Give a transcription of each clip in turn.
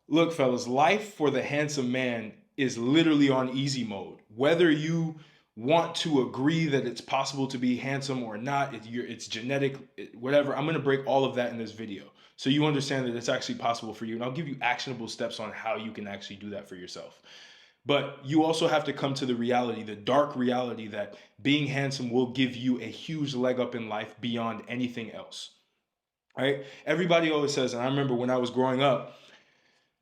Look, fellas, life for the handsome man is literally on easy mode. Whether you want to agree that it's possible to be handsome or not, it's genetic, whatever. I'm going to break all of that in this video so you understand that it's actually possible for you. And I'll give you actionable steps on how you can actually do that for yourself. But you also have to come to the reality, the dark reality, that being handsome will give you a huge leg up in life beyond anything else. Right? Everybody always says, and I remember when I was growing up,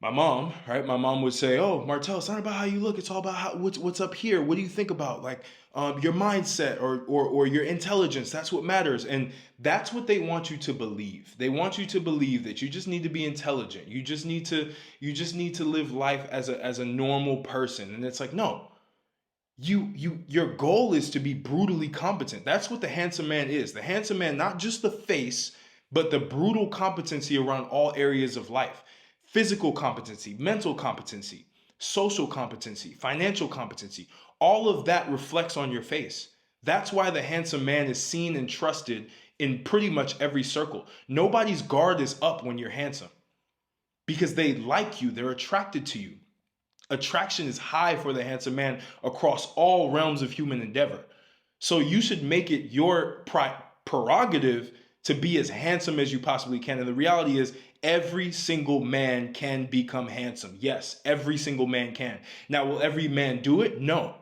my mom, right? My mom would say, "Oh, Martell, it's not about how you look. It's all about what's up here. What do you think about like your mindset or your intelligence? That's what matters." And that's what they want you to believe. They want you to believe that you just need to be intelligent. You just need to live life as a normal person. And it's like, no. Your goal is to be brutally competent. That's what the handsome man is. The handsome man, not just the face, but the brutal competency around all areas of life. Physical competency, mental competency, social competency, financial competency. All of that reflects on your face. That's why the handsome man is seen and trusted in pretty much every circle. Nobody's guard is up when you're handsome because they like you, they're attracted to you. Attraction is high for the handsome man across all realms of human endeavor. So you should make it your prerogative to be as handsome as you possibly can. And the reality is, every single man can become handsome. Yes, every single man can. Now, will every man do it? No,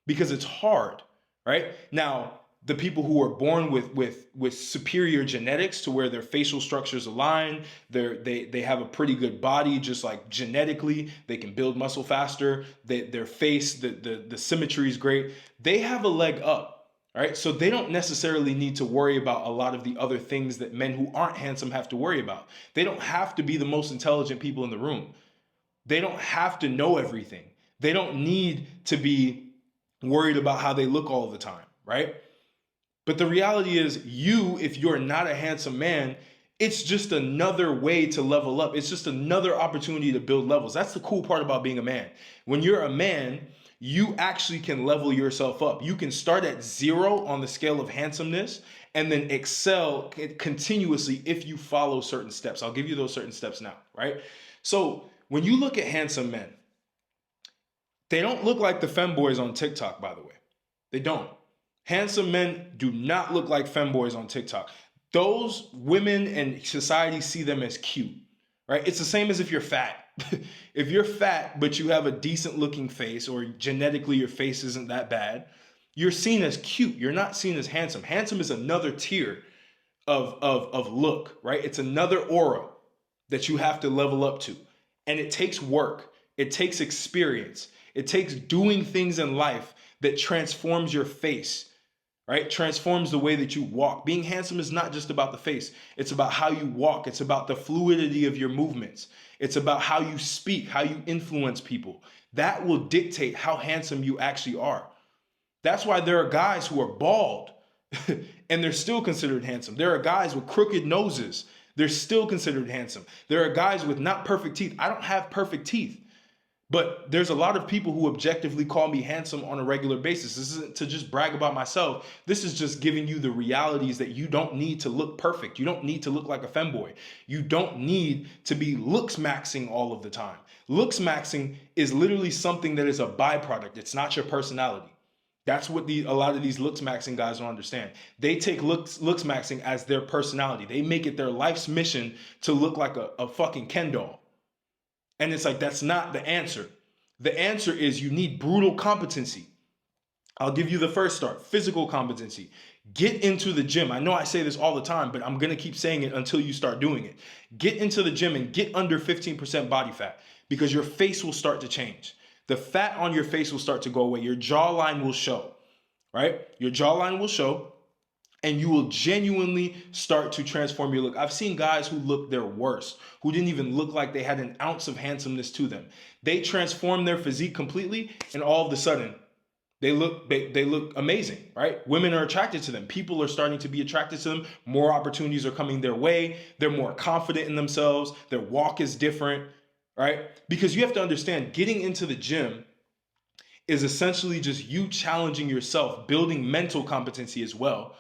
because it's hard, right? Now, the people who are born with superior genetics to where their facial structures align, they have a pretty good body, just like genetically, they can build muscle faster. Their face, the symmetry is great. They have a leg up. Right? So they don't necessarily need to worry about a lot of the other things that men who aren't handsome have to worry about. They don't have to be the most intelligent people in the room. They don't have to know everything. They don't need to be worried about how they look all the time, right? But the reality is, if you're not a handsome man, it's just another way to level up. It's just another opportunity to build levels. That's the cool part about being a man. When you're a man, you actually can level yourself up. You can start at 0 on the scale of handsomeness and then excel continuously if you follow certain steps. I'll give you those certain steps now, right? So when you look at handsome men, they don't look like the femboys on TikTok, by the way. They don't. Handsome men do not look like femboys on TikTok. Those women and society see them as cute, right? It's the same as if you're fat. If you're fat, but you have a decent looking face, or genetically your face isn't that bad, you're seen as cute. You're not seen as handsome. Handsome is another tier of look, right? It's another aura that you have to level up to. And it takes work. It takes experience. It takes doing things in life that transforms your face, right? Transforms the way that you walk. Being handsome is not just about the face. It's about how you walk. It's about the fluidity of your movements. It's about how you speak, how you influence people. That will dictate how handsome you actually are. That's why there are guys who are bald and they're still considered handsome. There are guys with crooked noses. They're still considered handsome. There are guys with not perfect teeth. I don't have perfect teeth. But there's a lot of people who objectively call me handsome on a regular basis. This isn't to just brag about myself. This is just giving you the realities that you don't need to look perfect. You don't need to look like a femboy. You don't need to be looks maxing all of the time. Looks maxing is literally something that is a byproduct. It's not your personality. That's what a lot of these looks maxing guys don't understand. They take looks maxing as their personality. They make it their life's mission to look like a fucking Ken doll. And it's like, that's not the answer. The answer is you need brutal competency. I'll give you the first start, physical competency. Get into the gym. I know I say this all the time, but I'm going to keep saying it until you start doing it. Get into the gym and get under 15% body fat, because your face will start to change. The fat on your face will start to go away. Your jawline will show, right? Your jawline will show. And you will genuinely start to transform your look. I've seen guys who look their worst, who didn't even look like they had an ounce of handsomeness to them. They transform their physique completely, and all of a sudden, they look amazing, right? Women are attracted to them. People are starting to be attracted to them. More opportunities are coming their way. They're more confident in themselves. Their walk is different, right? Because you have to understand, getting into the gym is essentially just you challenging yourself, building mental competency as well.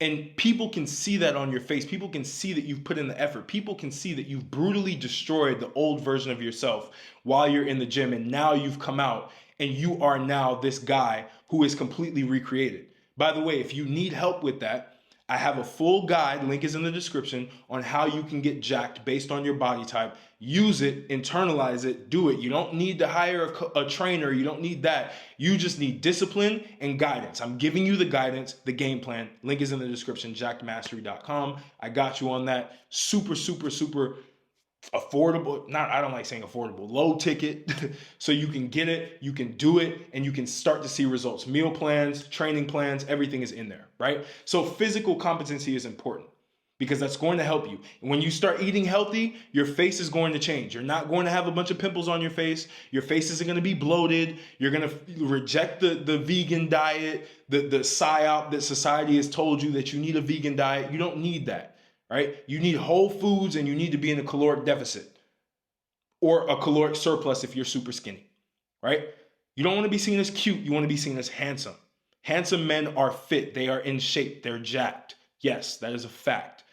And people can see that on your face. People can see that you've put in the effort. People can see that you've brutally destroyed the old version of yourself while you're in the gym. And now you've come out and you are now this guy who is completely recreated. By the way, if you need help with that, I have a full guide, link is in the description, on how you can get jacked based on your body type. Use it, internalize it, do it. You don't need to hire a trainer. You don't need that. You just need discipline and guidance. I'm giving you the guidance, the game plan. Link is in the description, jackedmastery.com. I got you on that. Super, super, super affordable. I don't like saying affordable, low ticket. So you can get it, you can do it, and you can start to see results. Meal plans, training plans, everything is in there, right? So physical competency is important because that's going to help you. And when you start eating healthy, your face is going to change. You're not going to have a bunch of pimples on your face. Your face isn't going to be bloated. You're going to reject the vegan diet, the psyop that society has told you that you need a vegan diet. You don't need that. Right? You need whole foods and you need to be in a caloric deficit or a caloric surplus if you're super skinny, right? You don't want to be seen as cute. You want to be seen as handsome. Handsome men are fit. They are in shape. They're jacked. Yes, that is a fact,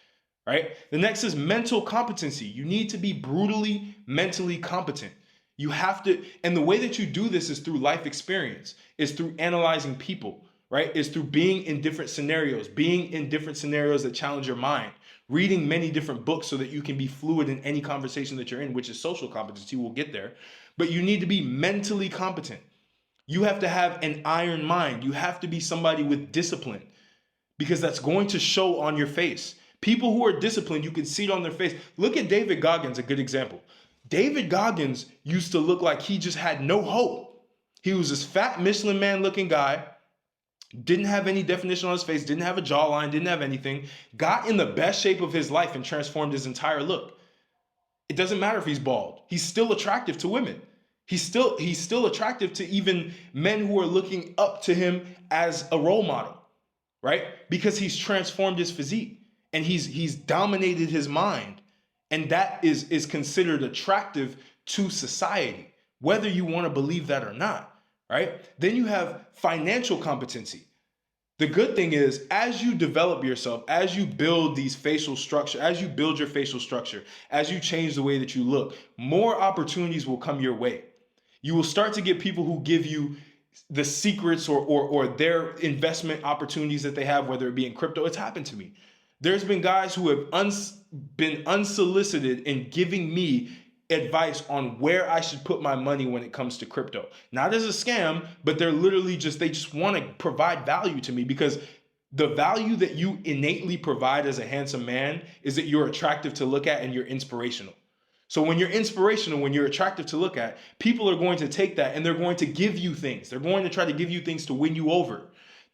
right? The next is mental competency. You need to be brutally mentally competent. You have to, and the way that you do this is through life experience, is through analyzing people, right? Is through being in different scenarios that challenge your mind. Reading many different books so that you can be fluid in any conversation that you're in, which is social competency. We'll get there. But you need to be mentally competent. You have to have an iron mind. You have to be somebody with discipline because that's going to show on your face. People who are disciplined, you can see it on their face. Look at David Goggins, a good example. David Goggins used to look like he just had no hope. He was this fat Michelin man looking guy. Didn't have any definition on his face, didn't have a jawline, didn't have anything, got in the best shape of his life and transformed his entire look. It doesn't matter if he's bald. He's still attractive to women. He's still attractive to even men who are looking up to him as a role model, right? Because he's transformed his physique and he's dominated his mind. And that is considered attractive to society, whether you want to believe that or not. Right? Then you have financial competency. The good thing is, as you develop yourself, as you build these facial structure, as you build your facial structure, as you change the way that you look, more opportunities will come your way. You will start to get people who give you the secrets or their investment opportunities that they have, whether it be in crypto. It's happened to me. There's been guys who have been unsolicited in giving me advice on where I should put my money when it comes to crypto. Not as a scam, but they're literally they just want to provide value to me because the value that you innately provide as a handsome man is that you're attractive to look at and you're inspirational. So when you're inspirational, when you're attractive to look at, people are going to take that and they're going to give you things. They're going to try to give you things to win you over.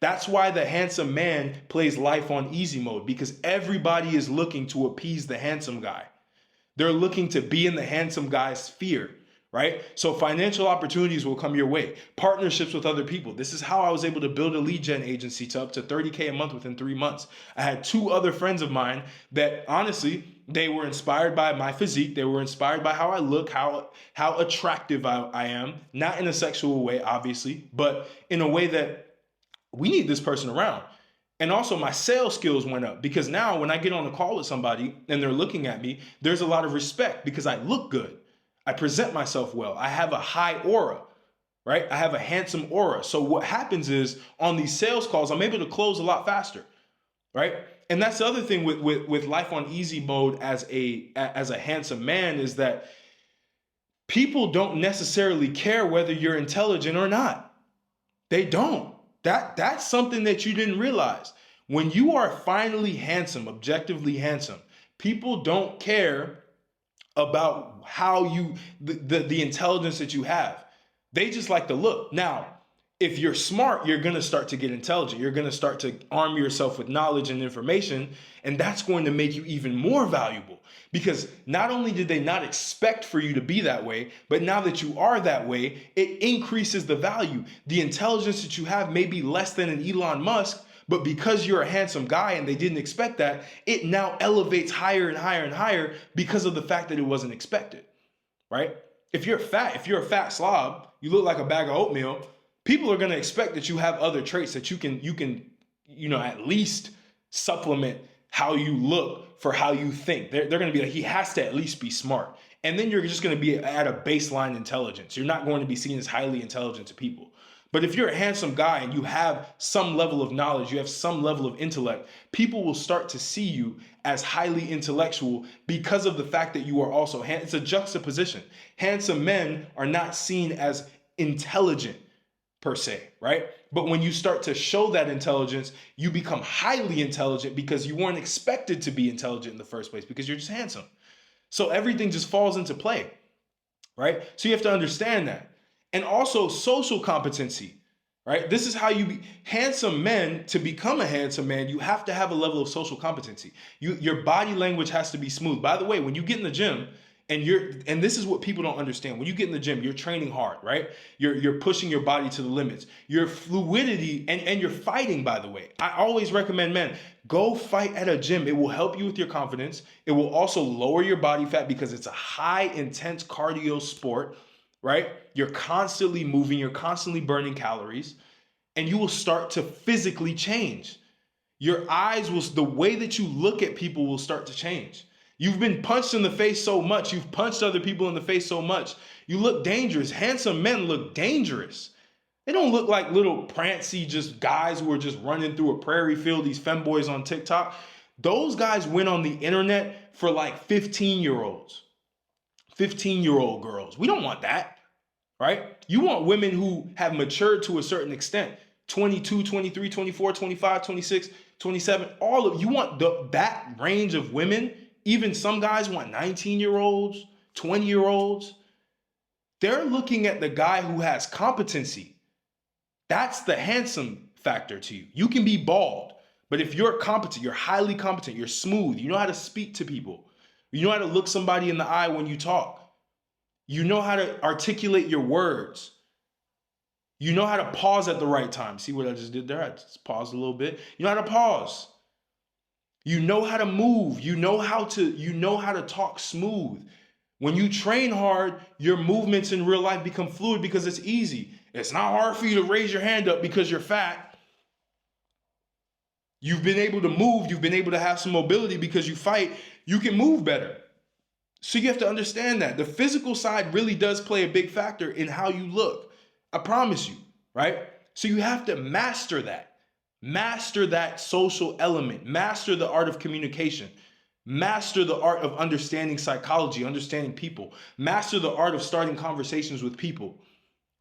That's why the handsome man plays life on easy mode, because everybody is looking to appease the handsome guy. They're looking to be in the handsome guy's sphere, right? So financial opportunities will come your way. Partnerships with other people. This is how I was able to build a lead gen agency to up to $30K a month within 3 months. I had 2 other friends of mine that honestly, they were inspired by my physique. They were inspired by how I look, how attractive I am. Not in a sexual way, obviously, but in a way that we need this person around. And also my sales skills went up because now when I get on a call with somebody and they're looking at me, there's a lot of respect because I look good. I present myself well. I have a high aura, right? I have a handsome aura. So what happens is on these sales calls, I'm able to close a lot faster, right? And that's the other thing with life on easy mode as a handsome man is that people don't necessarily care whether you're intelligent or not. They don't. That's something that you didn't realize. When you are finally handsome, objectively handsome, people don't care about how the intelligence that you have. They just like to look. Now, if you're smart, you're going to start to get intelligent. You're going to start to arm yourself with knowledge and information, and that's going to make you even more valuable because not only did they not expect for you to be that way, but now that you are that way, it increases the value. The intelligence that you have may be less than an Elon Musk, but because you're a handsome guy and they didn't expect that, it now elevates higher and higher and higher because of the fact that it wasn't expected, right? If you're a fat slob, you look like a bag of oatmeal, people are going to expect that you have other traits that you can, at least supplement how you look for how you think. They're going to be like, he has to at least be smart. And then you're just going to be at a baseline intelligence. You're not going to be seen as highly intelligent to people. But if you're a handsome guy and you have some level of knowledge, you have some level of intellect, people will start to see you as highly intellectual because of the fact that you are also handsome. It's a juxtaposition. Handsome men are not seen as intelligent per se, right? But when you start to show that intelligence, you become highly intelligent because you weren't expected to be intelligent in the first place because you're just handsome. So everything just falls into play, right? So you have to understand that. And also social competency, right? This is how you be handsome men. To become a handsome man, you have to have a level of social competency. Your body language has to be smooth. By the way, when you get in the gym and this is what people don't understand. When you get in the gym, you're training hard, right? You're pushing your body to the limits. Your fluidity and you're fighting, by the way. I always recommend men, go fight at a gym. It will help you with your confidence. It will also lower your body fat because it's a high intense cardio sport, right? You're constantly moving, you're constantly burning calories, and you will start to physically change. Your eyes will, the way that you look at people will start to change. You've been punched in the face so much, you've punched other people in the face so much, you look dangerous. Handsome men look dangerous. They don't look like little prancy just guys who are just running through a prairie field, these femboys on TikTok. Those guys went on the internet for like 15-year-olds. 15-year-old girls. We don't want that, right? You want women who have matured to a certain extent. 22, 23, 24, 25, 26, 27, all of you want that range of women. Even some guys want 19-year-olds, 20-year-olds. They're looking at the guy who has competency. That's the handsome factor to you. You can be bald, but if you're competent, you're highly competent, you're smooth, you know how to speak to people. You know how to look somebody in the eye when you talk. You know how to articulate your words. You know how to pause at the right time. See what I just did there? I just paused a little bit. You know how to pause. You know how to move. You know how to talk smooth. When you train hard, your movements in real life become fluid because it's easy. It's not hard for you to raise your hand up because you're fat. You've been able to move. You've been able to have some mobility because you fight. You can move better. So you have to understand that the physical side really does play a big factor in how you look. I promise you, right? So you have to master that. Master that social element. Master the art of communication. Master the art of understanding psychology, understanding people. Master the art of starting conversations with people,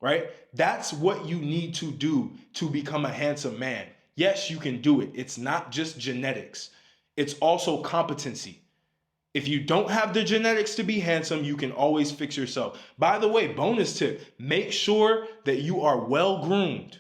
right? That's what you need to do to become a handsome man. Yes, you can do it. It's not just genetics. It's also competency. If you don't have the genetics to be handsome, you can always fix yourself. By the way, bonus tip, make sure that you are well groomed.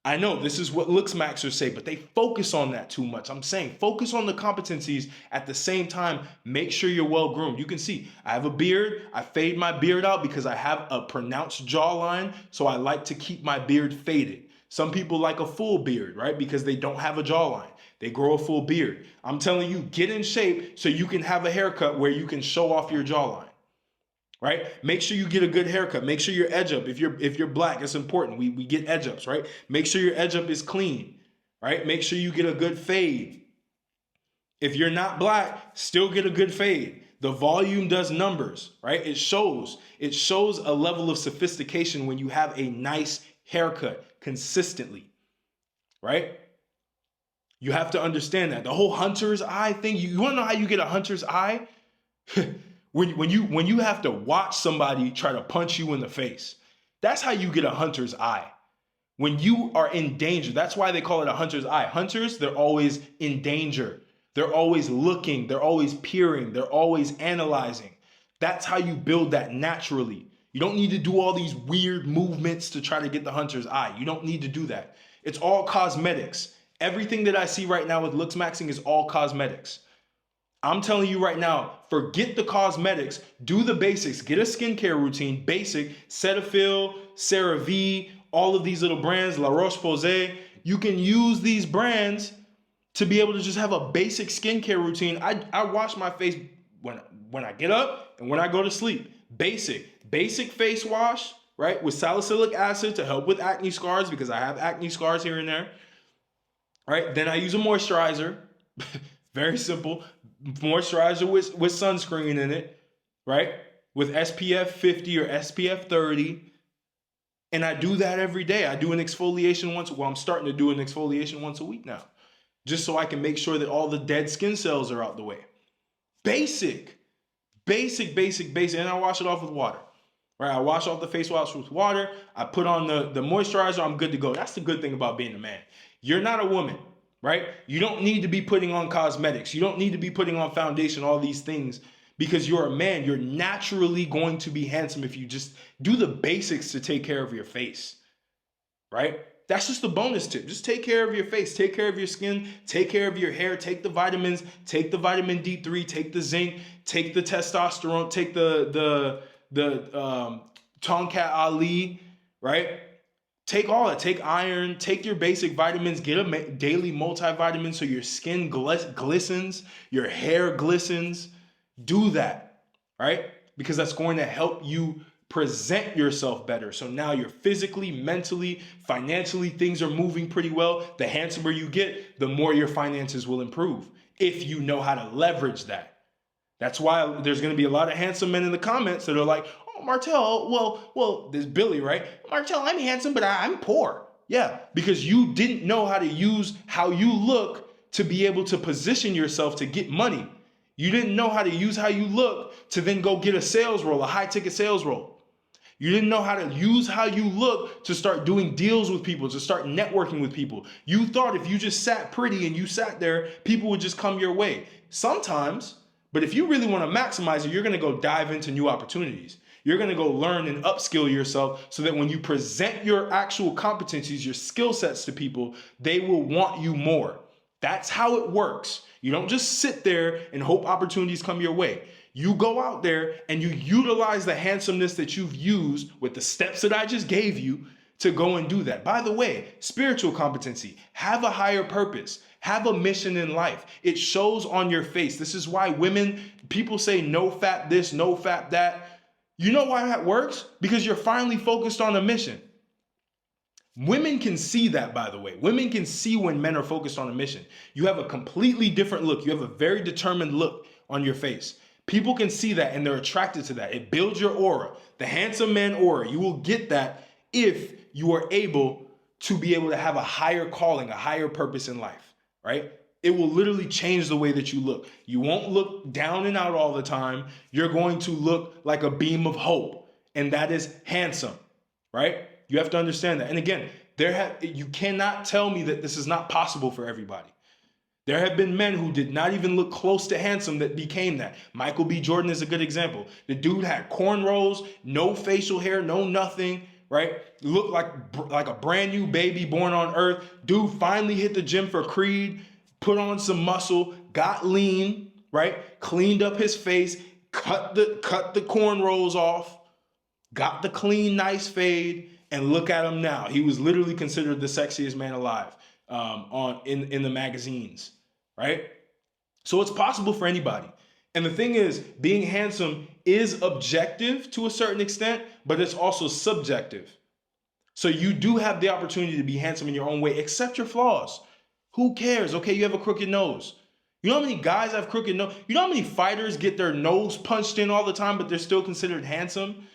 I know this is what looks maxers say, but they focus on that too much. I'm saying focus on the competencies at the same time. Make sure you're well groomed. You can see I have a beard. I fade my beard out because I have a pronounced jawline. So I like to keep my beard faded. Some people like a full beard, right? Because they don't have a jawline. They grow a full beard. I'm telling you, get in shape so you can have a haircut where you can show off your jawline, right? Make sure you get a good haircut. Make sure your edge up. If you're black, it's important. We get edge ups, right? Make sure your edge up is clean, right? Make sure you get a good fade. If you're not black, still get a good fade. The volume does numbers, right? It shows a level of sophistication when you have a nice haircut consistently, right? You have to understand that. The whole hunter's eye thing, you want to know how you get a hunter's eye? when you have to watch somebody try to punch you in the face. That's how you get a hunter's eye. When you are in danger, that's why they call it a hunter's eye. Hunters, they're always in danger. They're always looking, they're always peering, they're always analyzing. That's how you build that naturally. You don't need to do all these weird movements to try to get the hunter's eye. You don't need to do that. It's all cosmetics. Everything that I see right now with looks maxing is all cosmetics. I'm telling you right now, forget the cosmetics, do the basics, get a skincare routine, basic, Cetaphil, CeraVe, all of these little brands, La Roche-Posay. You can use these brands to be able to just have a basic skincare routine. I wash my face when I get up and when I go to sleep. Basic face wash, right? With salicylic acid to help with acne scars because I have acne scars here and there. right? Then I use a moisturizer, very simple, moisturizer with sunscreen in it, right? With SPF 50 or SPF 30. And I do that every day. I do an exfoliation I'm starting to do an exfoliation once a week now, just so I can make sure that all the dead skin cells are out the way. Basic. And I wash it off with water. Right? I wash off the face wash with water. I put on the moisturizer. I'm good to go. That's the good thing about being a man. You're not a woman, right? You don't need to be putting on cosmetics. You don't need to be putting on foundation, all these things, because you're a man. You're naturally going to be handsome if you just do the basics to take care of your face, right? That's just a bonus tip. Just take care of your face, take care of your skin, take care of your hair, take the vitamins, take the vitamin D3, take the zinc, take the testosterone, take the Tonkat Ali, right? Take all it. Take iron, take your basic vitamins, get a daily multivitamin so your skin glistens, your hair glistens. Do that, right? Because that's going to help you present yourself better. So now you're physically, mentally, financially, things are moving pretty well. The handsomer you get, the more your finances will improve if you know how to leverage that. That's why there's going to be a lot of handsome men in the comments that are like, oh, Martel, well, there's Billy, right? Martel, I'm handsome, but I'm poor. Yeah, because you didn't know how to use how you look to be able to position yourself to get money. You didn't know how to use how you look to then go get a sales role, a high ticket sales role. You didn't know how to use how you look to start doing deals with people, to start networking with people. You thought if you just sat pretty and you sat there, people would just come your way. Sometimes, but if you really want to maximize it, you're going to go dive into new opportunities. You're going to go learn and upskill yourself so that when you present your actual competencies, your skill sets to people, they will want you more. That's how it works. You don't just sit there and hope opportunities come your way. You go out there and you utilize the handsomeness that you've used with the steps that I just gave you to go and do that. By the way, spiritual competency, have a higher purpose, have a mission in life. It shows on your face. This is why people say no fat this, no fat that. You know why that works? Because you're finally focused on a mission. Women can see that, by the way. Women can see when men are focused on a mission. You have a completely different look. You have a very determined look on your face. People can see that and they're attracted to that. It builds your aura, the handsome man aura. You will get that if you are able to be able to have a higher calling, a higher purpose in life, right? It will literally change the way that you look. You won't look down and out all the time. You're going to look like a beam of hope, and that is handsome, right? You have to understand that. And again, you cannot tell me that this is not possible for everybody. There have been men who did not even look close to handsome that became that. Michael B. Jordan is a good example. The dude had cornrows, no facial hair, no nothing, right? Looked like a brand new baby born on earth. Dude finally hit the gym for Creed, put on some muscle, got lean, right? Cleaned up his face, cut the cornrows off, got the clean, nice fade, and look at him now. He was literally considered the sexiest man alive in the magazines, right? So it's possible for anybody. And the thing is, being handsome is objective to a certain extent, but it's also subjective. So you do have the opportunity to be handsome in your own way. Accept your flaws. Who cares? Okay, you have a crooked nose. You know how many guys have crooked nose? You know how many fighters get their nose punched in all the time, but they're still considered handsome?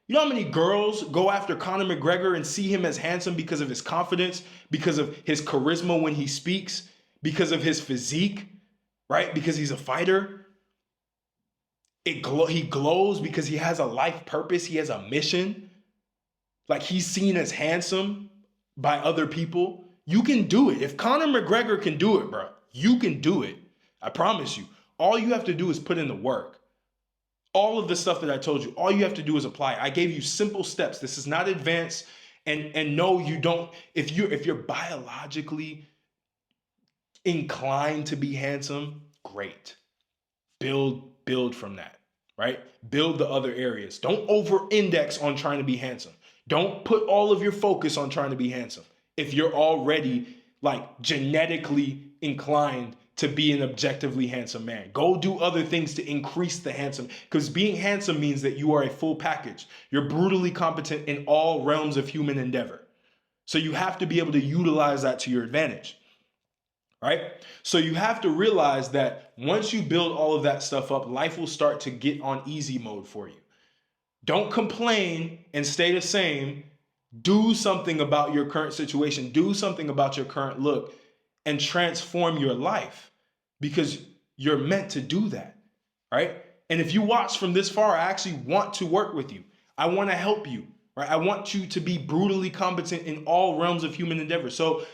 You know how many girls go after Conor McGregor and see him as handsome because of his confidence, because of his charisma when he speaks, because of his physique, right? Because he's a fighter. He glows because he has a life purpose. He has a mission. Like, he's seen as handsome by other people. You can do it. If Conor McGregor can do it, bro, you can do it. I promise you. All you have to do is put in the work. All of the stuff that I told you, all you have to do is apply. I gave you simple steps. This is not advanced. And no, you don't. If you're biologically inclined to be handsome, great. Build from that, right? Build the other areas. Don't over-index on trying to be handsome. Don't put all of your focus on trying to be handsome. If you're already like genetically inclined to be an objectively handsome man, go do other things to increase the handsome, because being handsome means that you are a full package. You're brutally competent in all realms of human endeavor. So you have to be able to utilize that to your advantage. right? So you have to realize that once you build all of that stuff up, life will start to get on easy mode for you. Don't complain and stay the same. Do something about your current situation. Do something about your current look and transform your life, because you're meant to do that, right? And if you watch from this far, I actually want to work with you. I want to help you, right? I want you to be brutally competent in all realms of human endeavor. So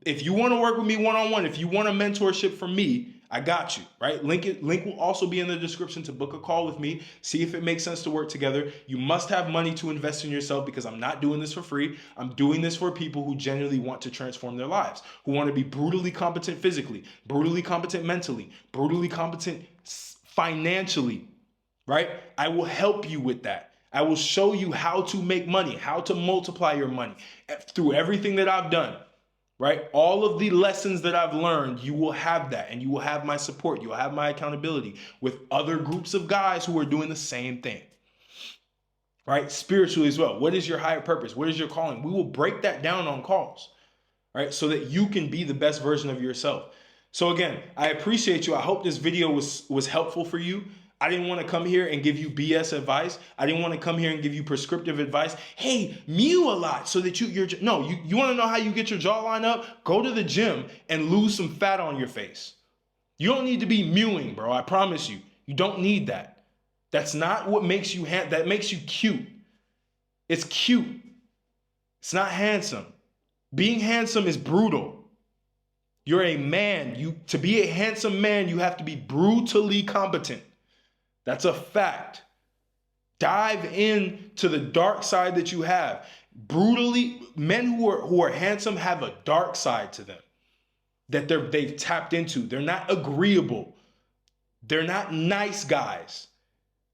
if you want to work with me one-on-one, if you want a mentorship from me, I got you, right? Link will also be in the description to book a call with me. See if it makes sense to work together. You must have money to invest in yourself, because I'm not doing this for free. I'm doing this for people who genuinely want to transform their lives, who want to be brutally competent physically, brutally competent mentally, brutally competent financially, right? I will help you with that. I will show you how to make money, how to multiply your money through everything that I've done. Right? All of the lessons that I've learned, you will have that, and you will have my support. You'll have my accountability with other groups of guys who are doing the same thing. Right? Spiritually as well. What is your higher purpose? What is your calling? We will break that down on calls, right? So that you can be the best version of yourself. So again, I appreciate you. I hope this video was helpful for you. I didn't want to come here and give you BS advice. I didn't want to come here and give you prescriptive advice. Hey, mew a lot so that you want to know how you get your jawline up? Go to the gym and lose some fat on your face. You don't need to be mewing, bro. I promise you. You don't need that. That's not what makes you that makes you cute. It's cute. It's not handsome. Being handsome is brutal. You're a man. To be a handsome man, you have to be brutally competent. That's a fact. Dive into the dark side that you have. Brutally, men who are handsome have a dark side to them that they've tapped into. They're not agreeable. They're not nice guys.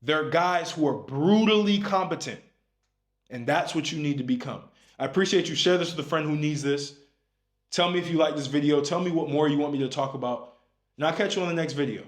They're guys who are brutally competent. And that's what you need to become. I appreciate you. Share this with a friend who needs this. Tell me if you like this video. Tell me what more you want me to talk about. And I'll catch you on the next video.